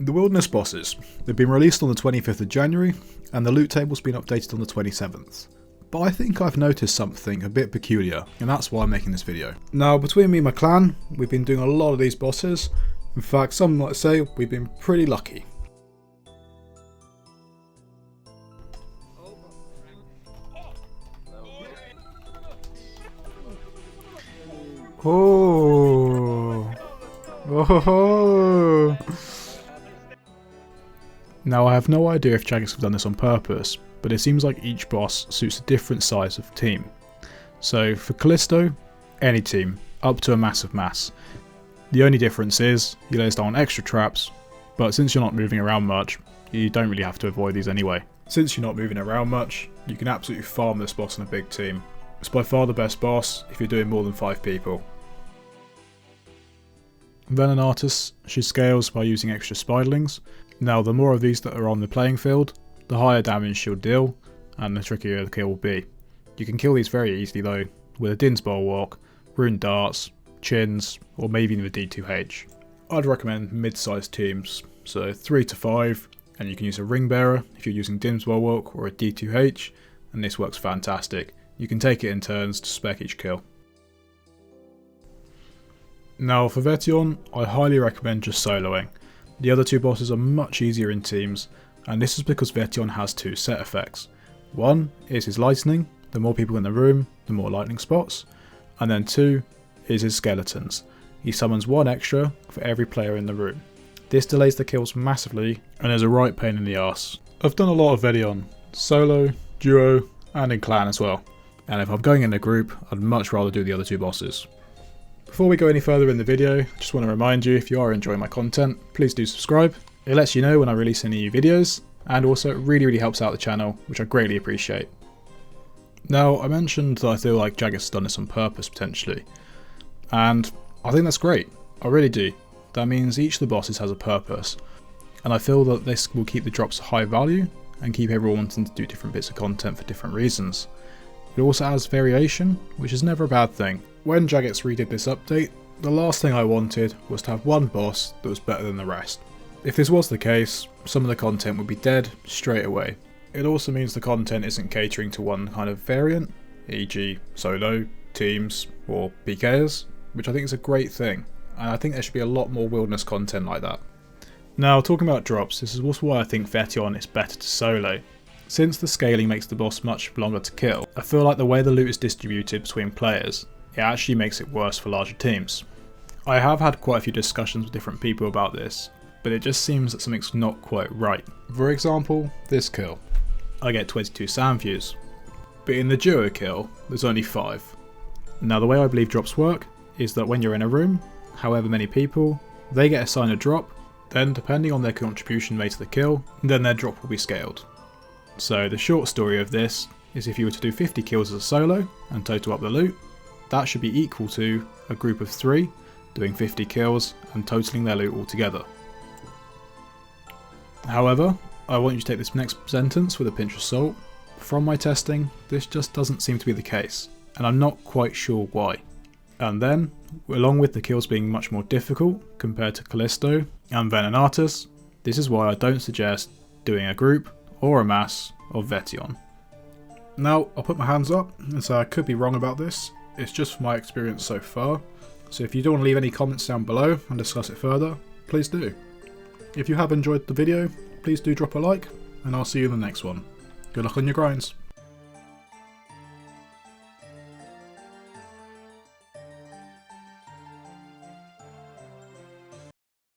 The Wilderness bosses. They've been released on the 25th of January, and the loot table's been updated on the 27th. But I think I've noticed something a bit peculiar, and that's why I'm making this video. Now, between me and my clan, we've been doing a lot of these bosses. In fact, some might say we've been pretty lucky. Oh. Oh. Now, I have no idea if Jagex have done this on purpose, but it seems like each boss suits a different size of team. So for Callisto, any team, up to a massive mass. The only difference is he lays down extra traps, but since you're not moving around much, you don't really have to avoid these anyway. Since you're not moving around much, you can absolutely farm this boss in a big team. It's by far the best boss if you're doing more than 5 people. Venenatus, she scales by using extra spiderlings. Now, the more of these that are on the playing field, the higher damage she'll deal, and the trickier the kill will be. You can kill these very easily though, with a Din's Bulwark, rune darts, chins, or maybe even the D2H. I'd recommend mid-sized teams, so 3 to 5, and you can use a ring bearer if you're using Din's Bulwark or a D2H, and this works fantastic. You can take it in turns to spec each kill. Now for Vetion, I highly recommend just soloing. The other 2 bosses are much easier in teams, and this is because Vetion has 2 set effects. One is his lightning, the more people in the room, the more lightning spots, and then 2 is his skeletons. He summons 1 extra for every player in the room. This delays the kills massively, and is a right pain in the arse. I've done a lot of Vetion, solo, duo, and in clan as well, and if I'm going in a group, I'd much rather do the other 2 bosses. Before we go any further in the video, I just want to remind you, if you are enjoying my content, please do subscribe. It lets you know when I release any new videos, and also it really helps out the channel, which I greatly appreciate. Now, I mentioned that I feel like Jagex has done this on purpose potentially, and I think that's great, I really do. That means each of the bosses has a purpose, and I feel that this will keep the drops high value, and keep everyone wanting to do different bits of content for different reasons. It also adds variation, which is never a bad thing. When Jagex redid this update, the last thing I wanted was to have one boss that was better than the rest. If this was the case, some of the content would be dead straight away. It also means the content isn't catering to one kind of variant, e.g. solo, teams, or PKers, which I think is a great thing, and I think there should be a lot more wilderness content like that. Now, talking about drops, this is also why I think Vetion is better to solo. Since the scaling makes the boss much longer to kill, I feel like the way the loot is distributed between players, it actually makes it worse for larger teams. I have had quite a few discussions with different people about this, but it just seems that something's not quite right. For example, this kill. I get 22 sand views, but in the duo kill, there's only 5. Now, the way I believe drops work is that when you're in a room, however many people, they get assigned a drop, then depending on their contribution made to the kill, then their drop will be scaled. So the short story of this is if you were to do 50 kills as a solo and total up the loot, that should be equal to a group of 3 doing 50 kills and totaling their loot all together. However, I want you to take this next sentence with a pinch of salt. From my testing, this just doesn't seem to be the case, and I'm not quite sure why. And then, along with the kills being much more difficult compared to Callisto and Venenatus, this is why I don't suggest doing a group or a mass of Vetion. Now, I'll put my hands up and say I could be wrong about this. It's just from my experience so far, so if you do want to leave any comments down below and discuss it further, please do. If you have enjoyed the video, please do drop a like, and I'll see you in the next one. Good luck on your grinds.